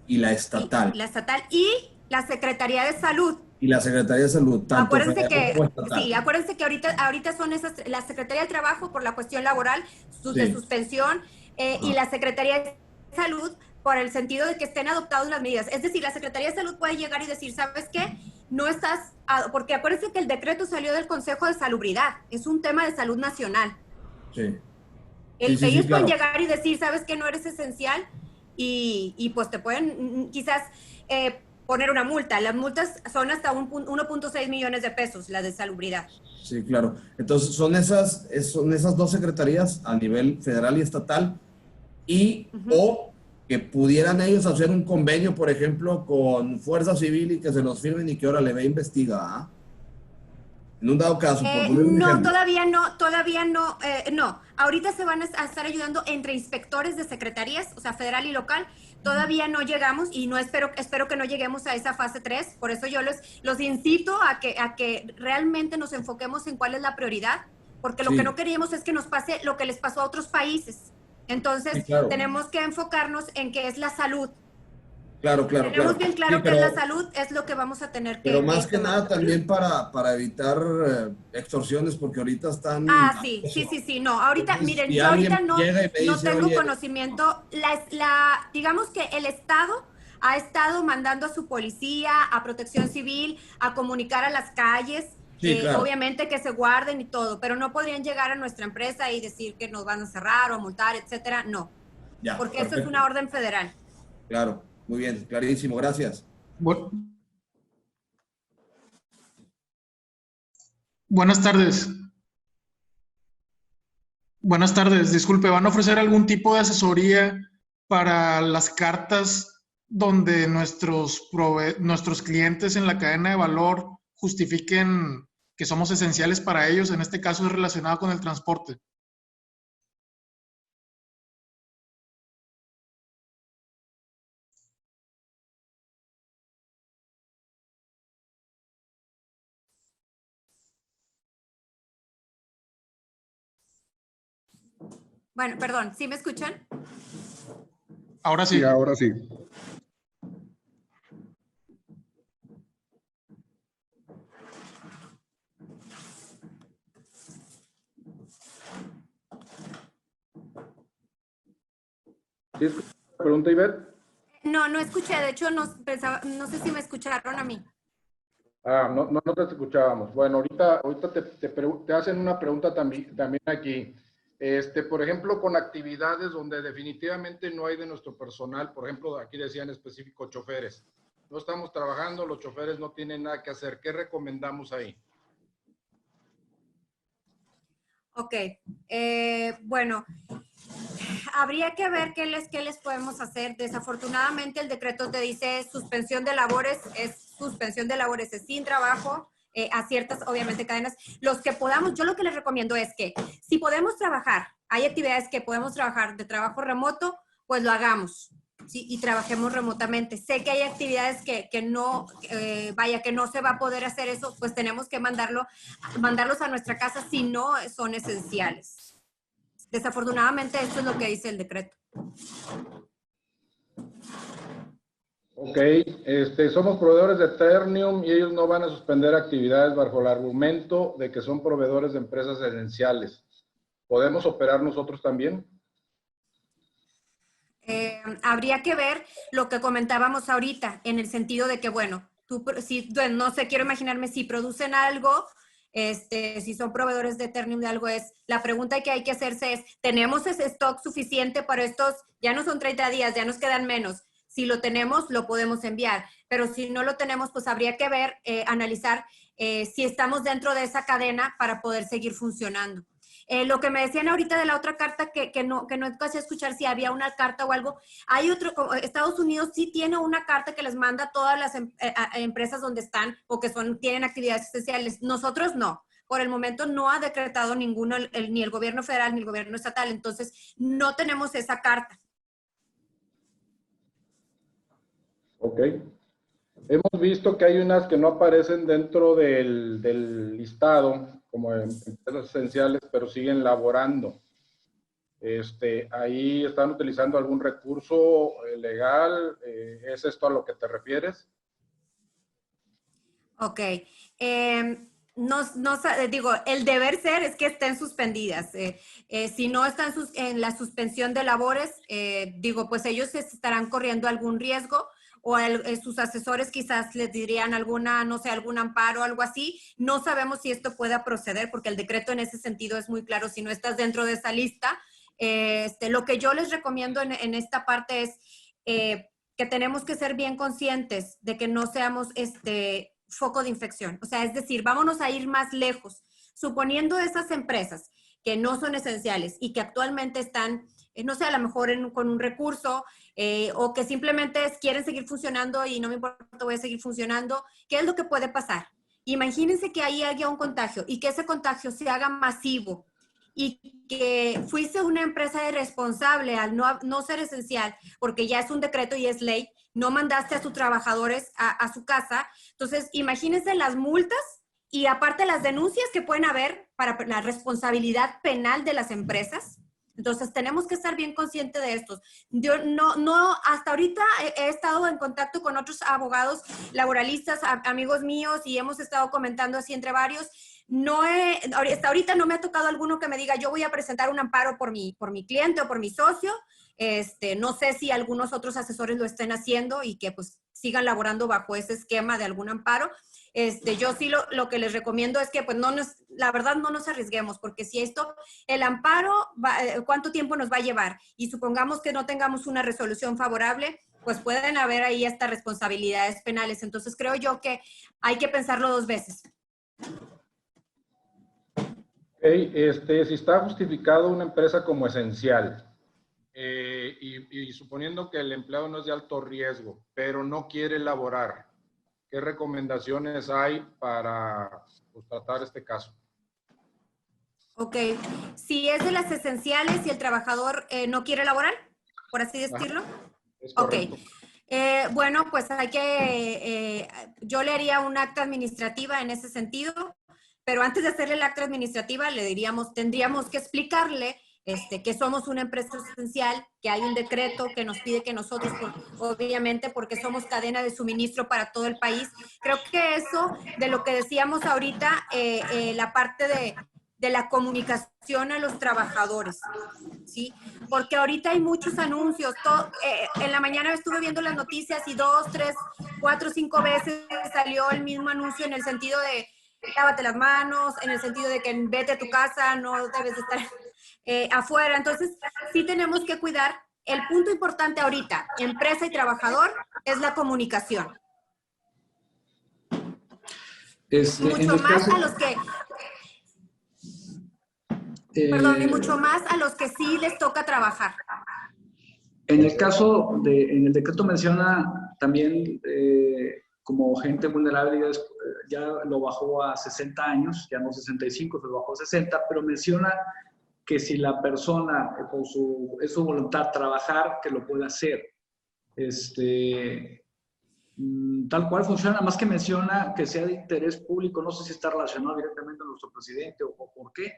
y la estatal. La estatal y la Secretaría de Salud. Y la Secretaría de Salud, tanto Acuérdense federal que, como estatal. sí, acuérdense que ahorita son esas, la Secretaría del Trabajo por la cuestión laboral, de Sí. suspensión, y la Secretaría de Salud por el sentido de que estén adoptadas las medidas. Es decir, la Secretaría de Salud puede llegar y decir, ¿sabes qué? No estás, porque acuérdense que el decreto salió del Consejo de Salubridad, es un tema de salud nacional. Sí. Ellos pueden Claro. llegar y decir, ¿sabes qué? No eres esencial, y pues te pueden quizás poner una multa. Las multas son hasta 1.6 millones de pesos, las de salubridad. Sí, claro. Entonces, son esas dos secretarías a nivel federal y estatal, y o que pudieran ellos hacer un convenio, por ejemplo, con Fuerza Civil y que se los firmen y que ahora le ve investiga, ¿ah? En un dado caso, por poner un No, ejemplo. todavía no, no. Ahorita se van a estar ayudando entre inspectores de secretarías, o sea, federal y local. Todavía no llegamos y no espero que no lleguemos a esa fase 3. Por eso yo los incito a que realmente nos enfoquemos en cuál es la prioridad, porque lo que no queríamos es que nos pase lo que les pasó a otros países. Entonces, Sí, claro. tenemos que enfocarnos en que es la salud. Claro. Tenemos bien claro Sí, que es la salud, es lo que vamos a tener que... Pero más que nada también para evitar extorsiones, porque ahorita están... Sí, no, ahorita, Entonces, miren, si yo ahorita alguien llega y me no dice, tengo oye, conocimiento, digamos que el Estado ha estado mandando a su policía, a Protección Civil, a comunicar a las calles, sí, claro. obviamente que se guarden y todo, pero no podrían llegar a nuestra empresa y decir que nos van a cerrar o multar, etcétera, no, Ya, porque perfecto. eso es una orden federal. Claro, muy bien, clarísimo, gracias. Buenas tardes. Buenas tardes. Disculpe, ¿van a ofrecer algún tipo de asesoría para las cartas donde nuestros clientes en la cadena de valor justifiquen que somos esenciales para ellos? En este caso es relacionado con el transporte. Bueno, perdón, ¿sí me escuchan? Ahora sí. Sí, ahora sí. ¿Sí escuchó la pregunta, Ivette? No escuché, de hecho no sé si me escucharon a mí. No te escuchábamos. Bueno, ahorita te hacen una pregunta también aquí. Por ejemplo, con actividades donde definitivamente no hay de nuestro personal, por ejemplo, aquí decían específico choferes. No estamos trabajando, los choferes no tienen nada que hacer. ¿Qué recomendamos ahí? Ok, bueno, habría que ver qué les podemos hacer. Desafortunadamente el decreto te dice suspensión de labores, es sin trabajo, a ciertas, obviamente, cadenas. Los que podamos, yo lo que les recomiendo es que si podemos trabajar, hay actividades que podemos trabajar de trabajo remoto, pues lo hagamos. Sí, y trabajemos remotamente. Sé que hay actividades que no, que no se va a poder hacer eso, pues tenemos que mandarlos a nuestra casa si no son esenciales. Desafortunadamente, esto es lo que dice el decreto. Ok, somos proveedores de Ternium y ellos no van a suspender actividades bajo el argumento de que son proveedores de empresas esenciales. ¿Podemos operar nosotros también? Habría que ver lo que comentábamos ahorita, en el sentido de que, bueno, no sé, quiero imaginarme si producen algo, si son proveedores de Ternium de algo, la pregunta que hay que hacerse es, ¿tenemos ese stock suficiente para estos? Ya no son 30 días, ya nos quedan menos. Si lo tenemos, lo podemos enviar, pero si no lo tenemos, pues habría que ver, analizar si estamos dentro de esa cadena para poder seguir funcionando. Lo que me decían ahorita de la otra carta, que no casi escuchar si había una carta o algo. Hay Estados Unidos sí tiene una carta que les manda a todas las empresas donde están o que tienen actividades esenciales. Nosotros no. Por el momento no ha decretado ninguno, ni el gobierno federal ni el gobierno estatal. Entonces, no tenemos esa carta. Ok. Hemos visto que hay unas que no aparecen dentro del listado como empresas esenciales, pero siguen laborando. Ahí están utilizando algún recurso legal. ¿Es esto a lo que te refieres? Ok. Digo, el deber ser es que estén suspendidas. Si no están en la suspensión de labores, digo, pues ellos estarán corriendo algún riesgo o sus asesores quizás les dirían alguna, no sé, algún amparo o algo así. No sabemos si esto pueda proceder porque el decreto en ese sentido es muy claro. Si no estás dentro de esa lista, lo que yo les recomiendo en esta parte es que tenemos que ser bien conscientes de que no seamos foco de infección. O sea, es decir, vámonos a ir más lejos. Suponiendo esas empresas que no son esenciales y que actualmente están, no sé, a lo mejor con un recurso o que simplemente quieren seguir funcionando y no me importa, voy a seguir funcionando, ¿qué es lo que puede pasar? Imagínense que ahí haya un contagio y que ese contagio se haga masivo y que fuiste una empresa irresponsable al no ser esencial, porque ya es un decreto y es ley, no mandaste a sus trabajadores a su casa. Entonces, imagínense las multas y aparte las denuncias que pueden haber para la responsabilidad penal de las empresas. Entonces, tenemos que estar bien conscientes de estos. Yo hasta ahorita he estado en contacto con otros abogados laboralistas, amigos míos, y hemos estado comentando así entre varios. Hasta ahorita no me ha tocado alguno que me diga, yo voy a presentar un amparo por mi cliente o por mi socio. No sé si algunos otros asesores lo estén haciendo y que pues sigan laborando bajo ese esquema de algún amparo. Yo sí lo que les recomiendo es que pues la verdad no nos arriesguemos, porque si el amparo, ¿cuánto tiempo nos va a llevar? Y supongamos que no tengamos una resolución favorable, pues pueden haber ahí hasta responsabilidades penales. Entonces creo yo que hay que pensarlo 2 veces. Si está justificado una empresa como esencial y suponiendo que el empleado no es de alto riesgo, pero no quiere laborar, ¿qué recomendaciones hay para tratar este caso? Ok, si es de las esenciales y el trabajador no quiere laborar, por así decirlo. Es correcto. Ok. Bueno, pues yo le haría un acta administrativa en ese sentido, pero antes de hacerle el acta administrativa tendríamos que explicarle que somos una empresa esencial, que hay un decreto que nos pide que nosotros, obviamente, porque somos cadena de suministro para todo el país. Creo que eso, de lo que decíamos ahorita, la parte de la comunicación a los trabajadores, ¿sí? Porque ahorita hay muchos anuncios. En la mañana estuve viendo las noticias y 2, 3, 4, 5 veces salió el mismo anuncio en el sentido de lávate las manos, en el sentido de que vete a tu casa, no debes estar afuera. Entonces, sí tenemos que cuidar. El punto importante ahorita, empresa y trabajador, es la comunicación. Mucho más a los que... Perdón, y mucho más a los que sí les toca trabajar. En el caso en el decreto menciona también como gente vulnerable ya lo bajó a 60 años, ya no 65, se lo bajó a 60, pero menciona que si la persona es su voluntad trabajar, que lo puede hacer. Tal cual funciona, más que menciona que sea de interés público, no sé si está relacionado directamente a nuestro presidente o por qué,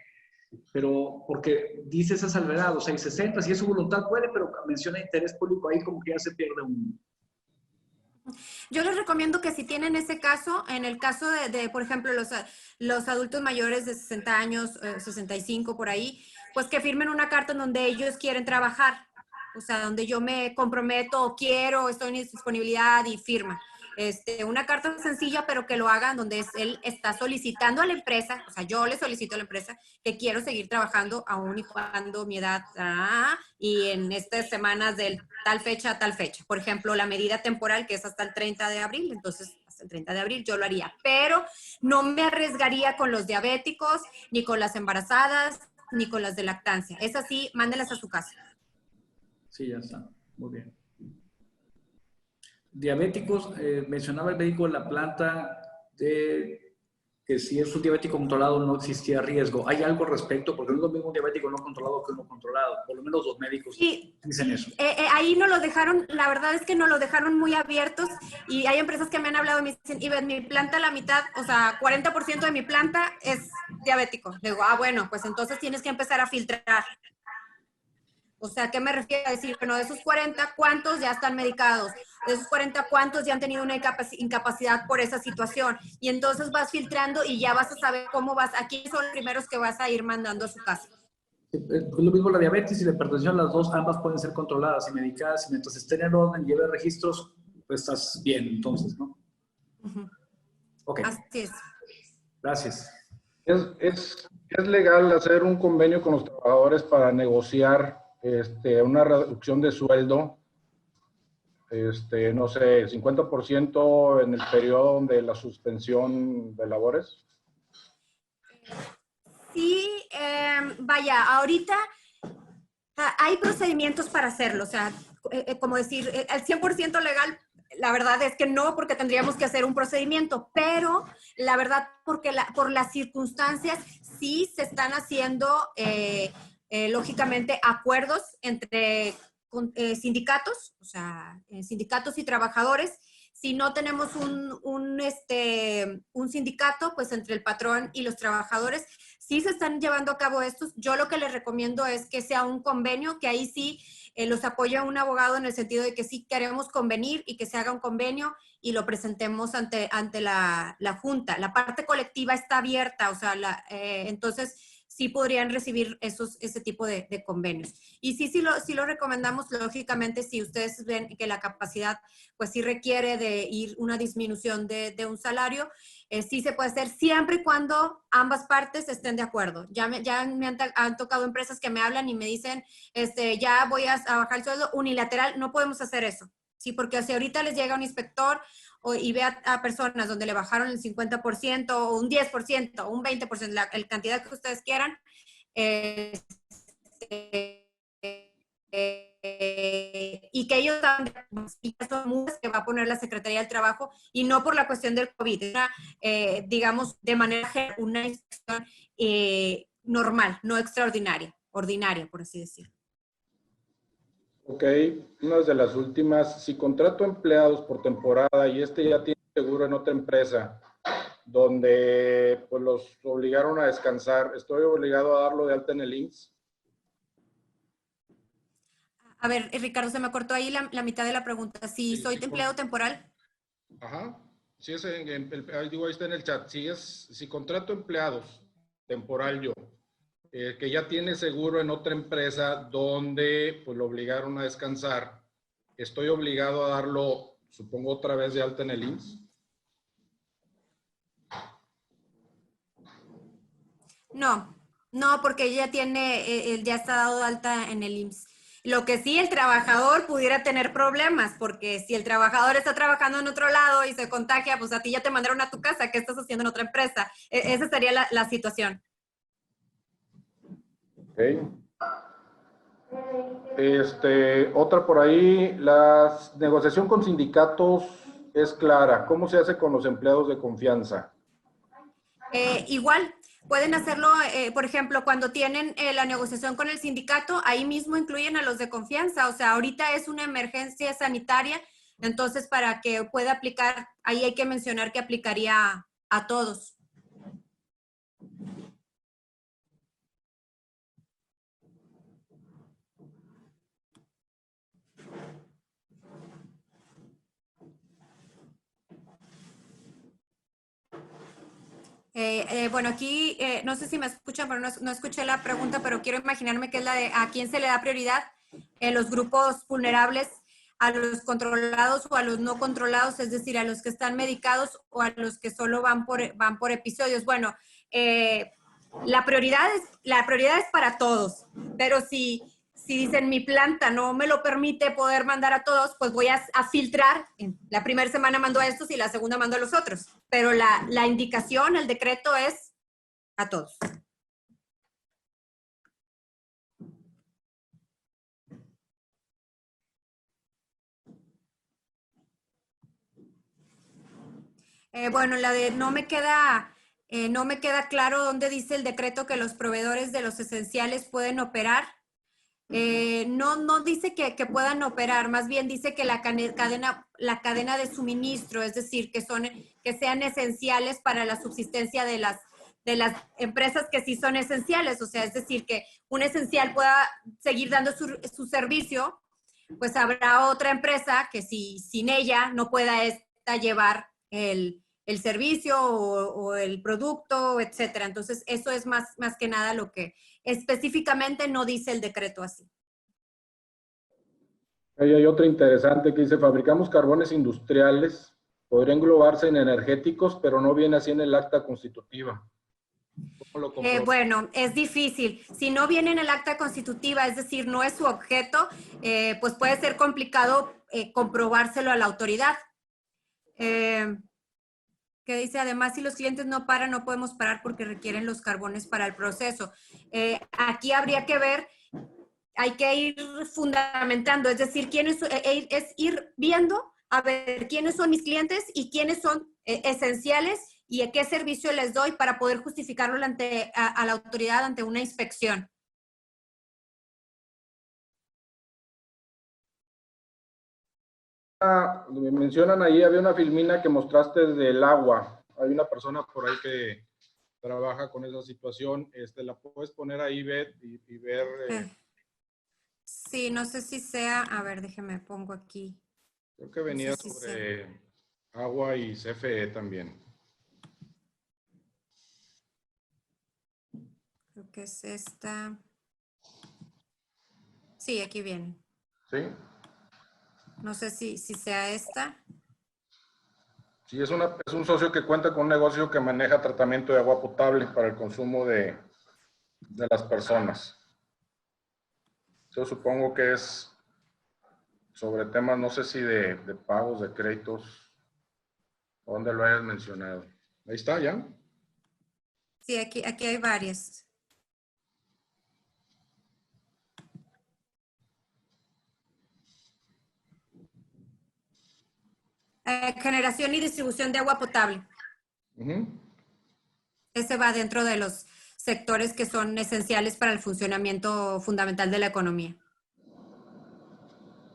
pero porque dice esa salvedad, o sea, hay 60, si es su voluntad puede, pero menciona interés público ahí como que ya se pierde un... Yo les recomiendo que si tienen ese caso, en el caso de por ejemplo, los adultos mayores de 60 años, 65 por ahí, pues que firmen una carta en donde ellos quieren trabajar, o sea, donde yo me comprometo, quiero, estoy en disponibilidad y firma. Una carta sencilla, pero que lo hagan donde él está solicitando a la empresa, o sea, yo le solicito a la empresa que quiero seguir trabajando aún y cuando mi edad, y en estas semanas del tal fecha a tal fecha. Por ejemplo, la medida temporal que es hasta el 30 de abril, entonces hasta el 30 de abril yo lo haría, pero no me arriesgaría con los diabéticos, ni con las embarazadas, ni con las de lactancia. Es así, mándelas a su casa. Sí, ya está. Muy bien. Diabéticos, mencionaba el médico de la planta de que si es un diabético controlado no existía riesgo. ¿Hay algo al respecto? Porque no es lo mismo un diabético no controlado que uno controlado. Por lo menos los médicos dicen eso. Ahí no lo dejaron, la verdad es que no lo dejaron muy abiertos y hay empresas que me han hablado y me dicen, Ivette, mi planta la mitad, o sea, 40% de mi planta es diabético. Le digo, bueno, pues entonces tienes que empezar a filtrar. O sea, ¿qué me refiero a decir? Bueno, de esos 40, ¿cuántos ya están medicados? de esos 40, ¿cuántos ya han tenido una incapacidad por esa situación? Y entonces vas filtrando y ya vas a saber cómo vas, a quiénes son los primeros que vas a ir mandando a su casa. Es lo mismo la diabetes y la hipertensión, las dos, ambas pueden ser controladas y medicadas, y mientras estén en orden, lleve registros, pues estás bien, entonces, ¿no? Ok. Así es. Gracias. ¿Es legal hacer un convenio con los trabajadores para negociar una reducción de sueldo? No sé, 50% en el periodo de la suspensión de labores. Sí, vaya, ahorita hay procedimientos para hacerlo, o sea, como decir, el 100% legal, la verdad es que no, porque tendríamos que hacer un procedimiento, pero la verdad, porque por las circunstancias sí se están haciendo, lógicamente, acuerdos entre sindicatos, o sea, sindicatos y trabajadores. Si no tenemos un sindicato, pues entre el patrón y los trabajadores, sí se están llevando a cabo estos. Yo lo que les recomiendo es que sea un convenio, que ahí sí los apoya un abogado en el sentido de que sí queremos convenir y que se haga un convenio y lo presentemos ante la Junta. La parte colectiva está abierta, o sea, entonces sí podrían recibir ese tipo de convenios. Y sí lo recomendamos, lógicamente, si ustedes ven que la capacidad pues sí requiere de ir una disminución de un salario, sí se puede hacer siempre y cuando ambas partes estén de acuerdo. Ya me han tocado empresas que me hablan y me dicen, ya voy a bajar el sueldo unilateral, no podemos hacer eso. Sí, porque si ahorita les llega un inspector y ve a personas donde le bajaron el 50% o un 10% o un 20%, la cantidad que ustedes quieran, y que ellos son muchas que va a poner la Secretaría del Trabajo y no por la cuestión del COVID, digamos, de manera una inspección normal, no extraordinaria, ordinaria, por así decirlo. Ok, una de las últimas, si contrato empleados por temporada y ya tiene seguro en otra empresa, donde pues los obligaron a descansar, ¿estoy obligado a darlo de alta en el IMSS? A ver, Ricardo, se me cortó ahí la mitad de la pregunta. Si soy empleado temporal. Ajá, sí, ahí está en el chat. Si contrato empleados temporal yo, que ya tiene seguro en otra empresa donde pues lo obligaron a descansar, ¿estoy obligado a darlo, supongo, otra vez de alta en el IMSS? No, porque ya ya está dado de alta en el IMSS. Lo que sí, el trabajador pudiera tener problemas, porque si el trabajador está trabajando en otro lado y se contagia, pues a ti ya te mandaron a tu casa, ¿qué estás haciendo en otra empresa? Esa sería la situación. Ok. Otra por ahí, la negociación con sindicatos es clara. ¿Cómo se hace con los empleados de confianza? Igual, pueden hacerlo, por ejemplo, cuando tienen la negociación con el sindicato, ahí mismo incluyen a los de confianza. O sea, ahorita es una emergencia sanitaria, entonces para que pueda aplicar, ahí hay que mencionar que aplicaría a todos. Bueno, aquí no sé si me escuchan, pero no escuché la pregunta, pero quiero imaginarme que es la de ¿a quién se le da prioridad? Los grupos vulnerables, a los controlados o a los no controlados, es decir, a los que están medicados o a los que solo van por episodios. Bueno, la prioridad es para todos, pero si dicen mi planta no me lo permite poder mandar a todos, pues voy a filtrar. La primera semana mando a estos y la segunda mando a los otros. Pero la indicación, el decreto es a todos. Bueno, la de no me queda claro dónde dice el decreto que los proveedores de los esenciales pueden operar. No dice que puedan operar, más bien dice que la cadena de suministro, es decir, que sean esenciales para la subsistencia de las empresas que sí son esenciales, o sea, es decir, que un esencial pueda seguir dando su servicio pues habrá otra empresa que si sin ella no pueda esta llevar el servicio o el producto, etcétera. Entonces, eso es más que nada lo que específicamente no dice el decreto así. Ahí hay otra interesante que dice, fabricamos carbones industriales, podría englobarse en energéticos, pero no viene así en el acta constitutiva. ¿Cómo lo compruebo? Bueno, es difícil. Si no viene en el acta constitutiva, es decir, no es su objeto, pues puede ser complicado comprobárselo a la autoridad. Que dice, además, si los clientes no paran, no podemos parar porque requieren los carbones para el proceso. Aquí habría que ver, hay que ir fundamentando, es decir, es ir viendo a ver quiénes son mis clientes y quiénes son esenciales y a qué servicio les doy para poder justificarlo a la autoridad ante una inspección. Me mencionan ahí, había una filmina que mostraste del agua. Hay una persona por ahí que trabaja con esa situación. ¿La puedes poner ahí, Beth, y ver? Sí, no sé si sea, a ver, déjeme, pongo aquí. Creo que venía no sé si sobre agua y CFE también. Creo que es esta. Sí, aquí viene. ¿Sí? No sé si sea esta. Sí, es un socio que cuenta con un negocio que maneja tratamiento de agua potable para el consumo de las personas. Yo supongo que es sobre temas, no sé si de pagos, de créditos, donde lo hayas mencionado. Ahí está, ¿ya? Sí, aquí hay varias. Generación y distribución de agua potable. Ese va dentro de los sectores que son esenciales para el funcionamiento fundamental de la economía.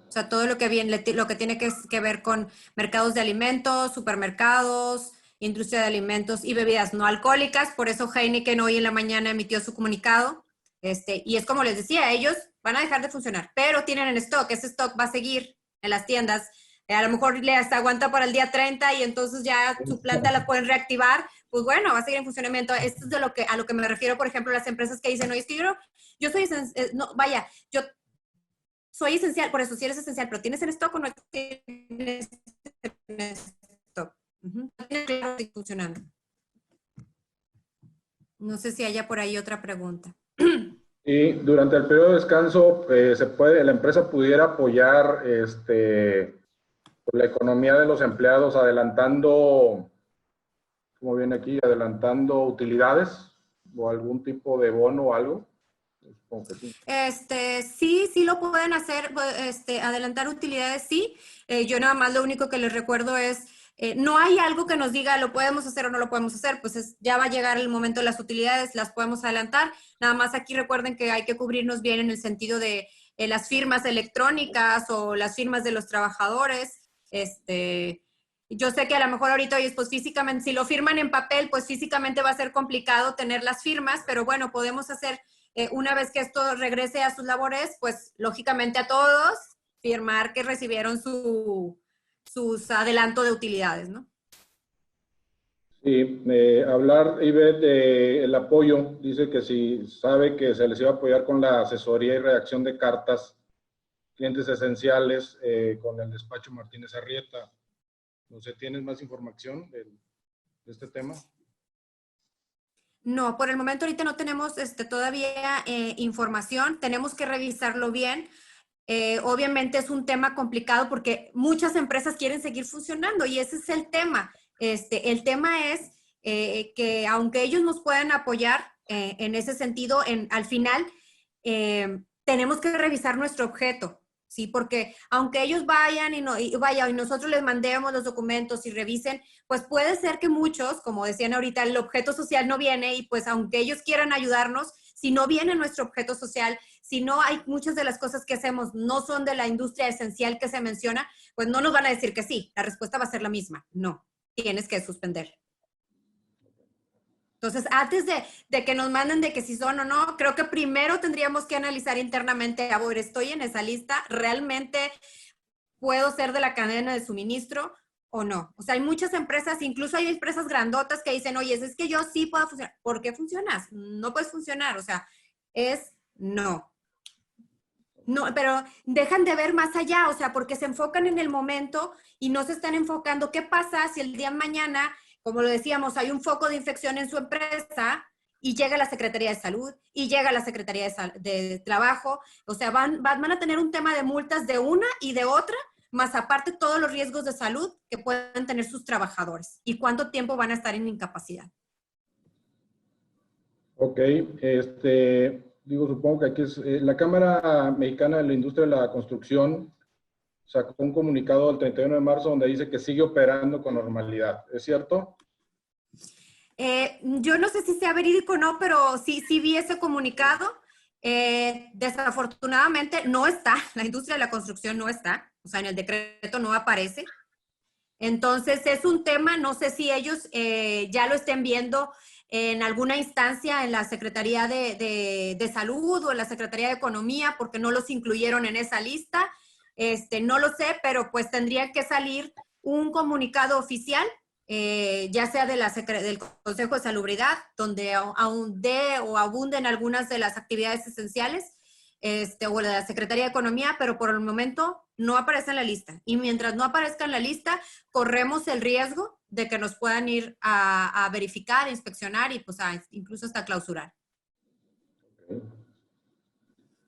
O sea, todo lo que tiene que ver con mercados de alimentos, supermercados, industria de alimentos y bebidas no alcohólicas. Por eso Heineken hoy en la mañana emitió su comunicado. Y es como les decía, ellos van a dejar de funcionar, pero tienen en stock. Ese stock va a seguir en las tiendas. A lo mejor les aguanta para el día 30 y entonces ya su planta la pueden reactivar. Pues bueno, va a seguir en funcionamiento. Esto es a lo que me refiero, por ejemplo, las empresas que dicen, oye, es que yo soy, no, vaya, yo soy esencial, por eso sí eres esencial, pero ¿tienes en stock o no tienes en stock? No tiene claro si funcionando. No sé si haya por ahí otra pregunta. Y durante el periodo de descanso, la empresa pudiera apoyar la economía de los empleados adelantando, como viene aquí, adelantando utilidades o algún tipo de bono o algo. Sí lo pueden hacer, adelantar utilidades, sí. Yo nada más lo único que les recuerdo es, no hay algo que nos diga lo podemos hacer o no lo podemos hacer, pues ya va a llegar el momento de las utilidades, las podemos adelantar. Nada más aquí recuerden que hay que cubrirnos bien en el sentido de las firmas electrónicas o las firmas de los trabajadores. Yo sé que a lo mejor ahorita, oye, pues físicamente, si lo firman en papel, pues físicamente va a ser complicado tener las firmas, pero bueno, podemos hacer, una vez que esto regrese a sus labores, pues lógicamente a todos firmar que recibieron sus adelanto de utilidades, ¿no? Sí, hablar, Ivette, del apoyo, dice que si sabe que se les iba a apoyar con la asesoría y redacción de cartas, clientes esenciales, con el despacho Martínez Arrieta. No sé, ¿tienes más información de este tema? No, por el momento ahorita no tenemos todavía información, tenemos que revisarlo bien. Obviamente es un tema complicado porque muchas empresas quieren seguir funcionando y ese es el tema. El tema es que aunque ellos nos puedan apoyar en ese sentido, al final tenemos que revisar nuestro objeto, ¿sí? Porque aunque ellos vayan y nosotros les mandemos los documentos y revisen, pues puede ser que muchos, como decían ahorita, el objeto social no viene y pues aunque ellos quieran ayudarnos, si no viene nuestro objeto social, si no hay muchas de las cosas que hacemos no son de la industria esencial que se menciona, pues no nos van a decir que sí. La respuesta va a ser la misma. No, tienes que suspender. Entonces, antes de que nos manden de que si son o no, creo que primero tendríamos que analizar internamente, a ver, estoy en esa lista, ¿realmente puedo ser de la cadena de suministro o no? O sea, hay muchas empresas, incluso hay empresas grandotas que dicen, oye, es que yo sí puedo funcionar. ¿Por qué funcionas? No puedes funcionar, o sea, es no. No, pero dejan de ver más allá, o sea, porque se enfocan en el momento y no se están enfocando. ¿Qué pasa si el día de mañana, como lo decíamos, hay un foco de infección en su empresa y llega la Secretaría de Salud y llega la Secretaría de Trabajo? O sea, van a tener un tema de multas de una y de otra, más aparte todos los riesgos de salud que pueden tener sus trabajadores y cuánto tiempo van a estar en incapacidad. Ok, digo, supongo que aquí es la Cámara Mexicana de la Industria de la Construcción sacó un comunicado el 31 de marzo donde dice que sigue operando con normalidad. ¿Es cierto? Yo no sé si sea verídico o no, pero sí vi ese comunicado. Desafortunadamente no está, la industria de la construcción no está, o sea, en el decreto no aparece. Entonces es un tema, no sé si ellos ya lo estén viendo en alguna instancia en la Secretaría de Salud o en la Secretaría de Economía, porque no los incluyeron en esa lista. No lo sé, pero pues tendría que salir un comunicado oficial, ya sea del Consejo de Salubridad, donde aún o abunden algunas de las actividades esenciales, o de la Secretaría de Economía, pero por el momento no aparece en la lista. Y mientras no aparezca en la lista, corremos el riesgo de que nos puedan ir a verificar, a inspeccionar y pues incluso hasta clausurar.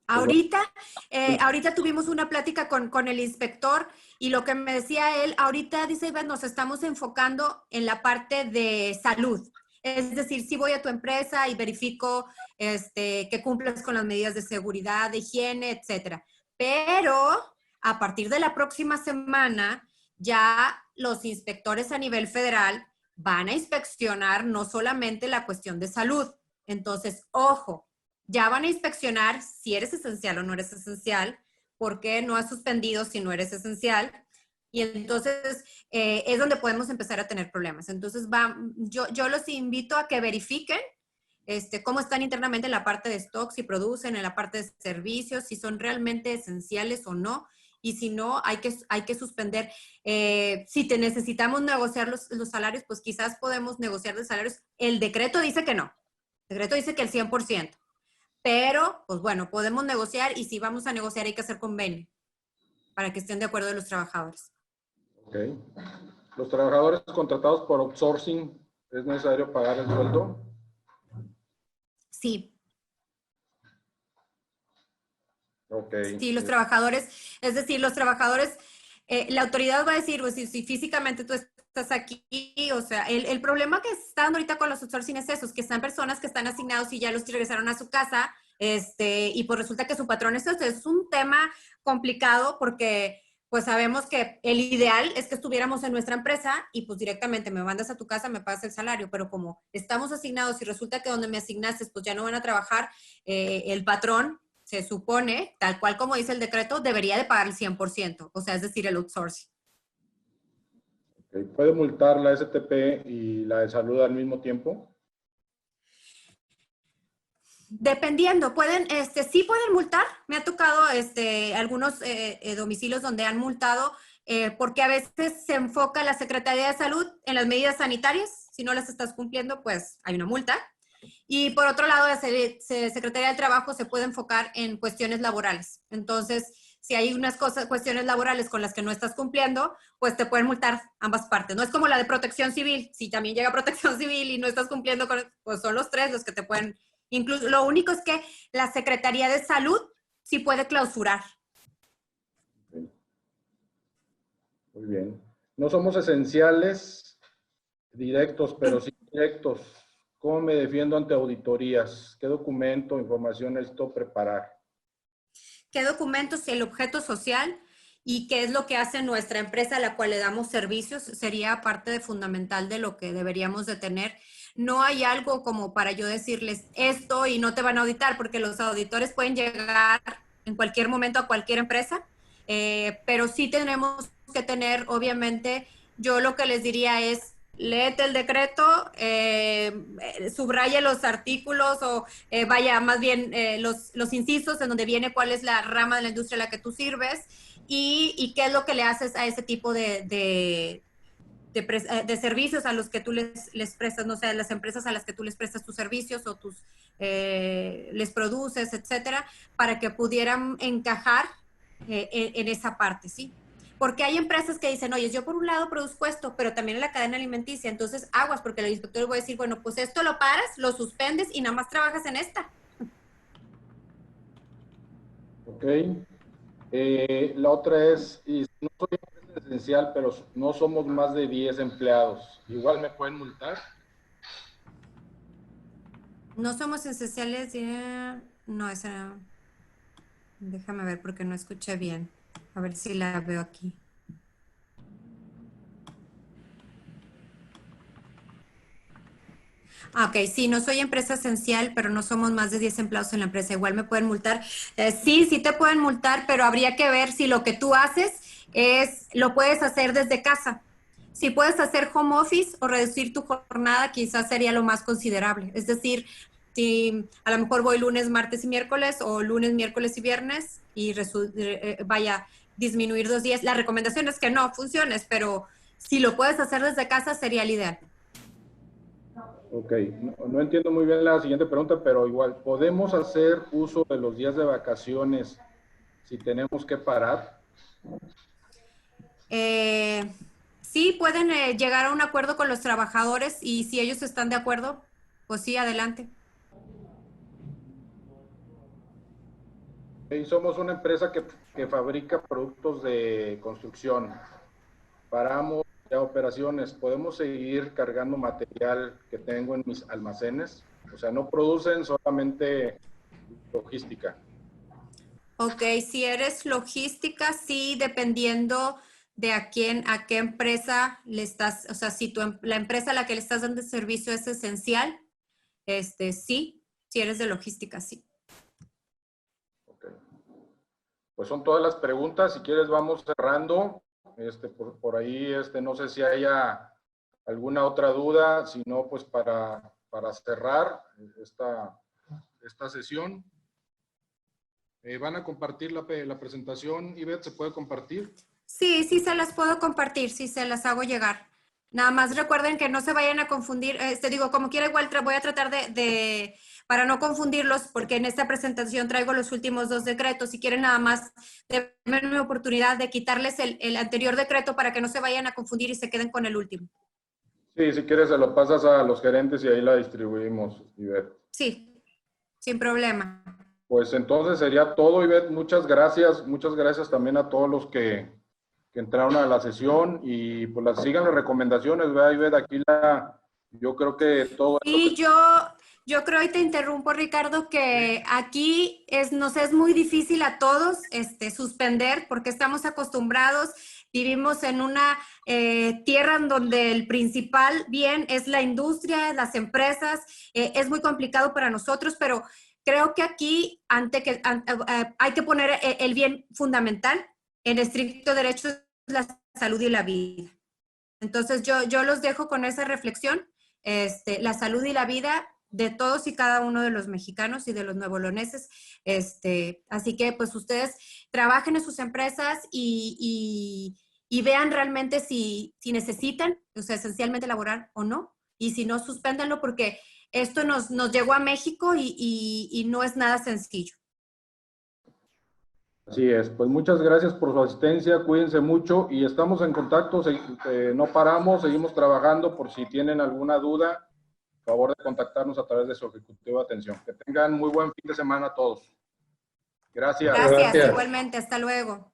Ahorita tuvimos una plática con el inspector y lo que me decía él, ahorita dice, Iván, nos estamos enfocando en la parte de salud. Es decir, si voy a tu empresa y verifico que cumples con las medidas de seguridad, de higiene, etcétera. Pero a partir de la próxima semana, ya los inspectores a nivel federal van a inspeccionar no solamente la cuestión de salud. Entonces, ojo, ya van a inspeccionar si eres esencial o no eres esencial, por qué no has suspendido si no eres esencial. Y entonces es donde podemos empezar a tener problemas. Entonces, yo los invito a que verifiquen cómo están internamente en la parte de stock, si producen, en la parte de servicios, si son realmente esenciales o no. Y si no, hay que suspender. Si necesitamos negociar los salarios, pues quizás podemos negociar los salarios. El decreto dice que no. El decreto dice que el 100%. Pero, pues bueno, podemos negociar y si vamos a negociar hay que hacer convenio para que estén de acuerdo los trabajadores. Ok. ¿Los trabajadores contratados por outsourcing es necesario pagar el sueldo? Sí. Ok. Sí, los trabajadores, es decir, los trabajadores, la autoridad va a decir, pues, si físicamente tú estás aquí, o sea, el problema que está dando ahorita con los outsourcing es eso, es que están personas que están asignados y ya los regresaron a su casa, y pues resulta que su patrón es un tema complicado porque pues sabemos que el ideal es que estuviéramos en nuestra empresa y pues directamente me mandas a tu casa, me pagas el salario, pero como estamos asignados y resulta que donde me asignaste pues ya no van a trabajar, el patrón se supone, tal cual como dice el decreto, debería de pagar el 100%, o sea, es decir, el outsourcing. Okay. ¿Puede multar la STP y la de salud al mismo tiempo? Dependiendo, sí pueden multar. Me ha tocado algunos domicilios donde han multado porque a veces se enfoca la Secretaría de Salud en las medidas sanitarias. Si no las estás cumpliendo, pues hay una multa. Y por otro lado, la Secretaría del Trabajo se puede enfocar en cuestiones laborales. Entonces, si hay unas cuestiones laborales con las que no estás cumpliendo, pues te pueden multar ambas partes. No es como la de Protección Civil. Si también llega Protección Civil y no estás cumpliendo pues son los tres los que te pueden. Incluso, lo único es que la Secretaría de Salud sí puede clausurar. Okay. Muy bien. No somos esenciales directos, pero sí directos. ¿Cómo me defiendo ante auditorías? ¿Qué documento, información necesito preparar? ¿Qué documentos y el objeto social? ¿Y qué es lo que hace nuestra empresa a la cual le damos servicios? Sería parte fundamental de lo que deberíamos de tener. No hay algo como para yo decirles esto y no te van a auditar, porque los auditores pueden llegar en cualquier momento a cualquier empresa, pero sí tenemos que tener, obviamente, yo lo que les diría es, léete el decreto, subraya los artículos o vaya, más bien los incisos en donde viene cuál es la rama de la industria a la que tú sirves y qué es lo que le haces a ese tipo de servicios a los que tú les prestas, no sé, a las empresas a las que tú les prestas tus servicios o les produces, etcétera, para que pudieran encajar en esa parte, ¿sí? Porque hay empresas que dicen, oye, yo por un lado produzco esto, pero también en la cadena alimenticia, entonces aguas, porque el inspector va a decir, bueno, pues esto lo paras, lo suspendes y nada más trabajas en esta. Ok. La otra es, y no soy empresa esencial, pero no somos más de 10 empleados. ¿Igual me pueden multar? No somos esenciales, no, esa, déjame ver porque no escuché bien. A ver si la veo aquí. Ok, sí, no soy empresa esencial, pero no somos más de 10 empleados en la empresa. Igual me pueden multar. Sí te pueden multar, pero habría que ver si lo que tú haces lo puedes hacer desde casa. Si puedes hacer home office o reducir tu jornada, quizás sería lo más considerable. Es decir, si a lo mejor voy lunes, martes y miércoles o lunes, miércoles y viernes y vaya, disminuir 2 días. La recomendación es que no funciones, pero si lo puedes hacer desde casa sería el ideal. Ok, no entiendo muy bien la siguiente pregunta, pero igual, ¿podemos hacer uso de los días de vacaciones si tenemos que parar? Sí, pueden llegar a un acuerdo con los trabajadores y si ellos están de acuerdo, pues sí, adelante. Y somos una empresa que fabrica productos de construcción. Paramos ya operaciones. ¿Podemos seguir cargando material que tengo en mis almacenes? O sea, no producen solamente logística. Ok, si eres logística, sí, dependiendo de a qué empresa le estás, o sea, si la empresa a la que le estás dando servicio es esencial, sí, si eres de logística, sí. Okay. Pues son todas las preguntas. Si quieres, vamos cerrando. Por ahí, no sé si haya alguna otra duda. Si no, pues para cerrar esta sesión. ¿Van a compartir la presentación, Ivette? ¿Se puede compartir? Sí, sí se las puedo compartir, sí se las hago llegar. Nada más recuerden que no se vayan a confundir, digo, como quiera igual voy a tratar para no confundirlos, porque en esta presentación traigo los últimos 2 decretos. Si quieren nada más, denme una oportunidad de quitarles el anterior decreto para que no se vayan a confundir y se queden con el último. Sí, si quieres se lo pasas a los gerentes y ahí la distribuimos, Ivette. Sí, sin problema. Pues entonces sería todo, Ivette. Muchas gracias. Muchas gracias también a todos los que entraron a la sesión y pues sigan las recomendaciones, ¿verdad, Ivette? Aquí yo creo que todo... Sí, yo creo, y te interrumpo, Ricardo, que aquí nos es muy difícil a todos suspender porque estamos acostumbrados, vivimos en una tierra en donde el principal bien es la industria, las empresas, es muy complicado para nosotros, pero creo que aquí hay que poner el bien fundamental en estricto derecho, la salud y la vida. Entonces yo los dejo con esa reflexión. La salud y la vida de todos y cada uno de los mexicanos y de los nuevoleoneses. Así que pues ustedes trabajen en sus empresas y vean realmente si necesitan, o sea, esencialmente laborar o no, y si no, suspéndanlo porque esto nos llegó a México y no es nada sencillo. Así es, pues muchas gracias por su asistencia, cuídense mucho y estamos en contacto, no paramos, seguimos trabajando por si tienen alguna duda, por favor de contactarnos a través de su ejecutivo de atención. Que tengan muy buen fin de semana a todos. Gracias. Gracias, igualmente, hasta luego.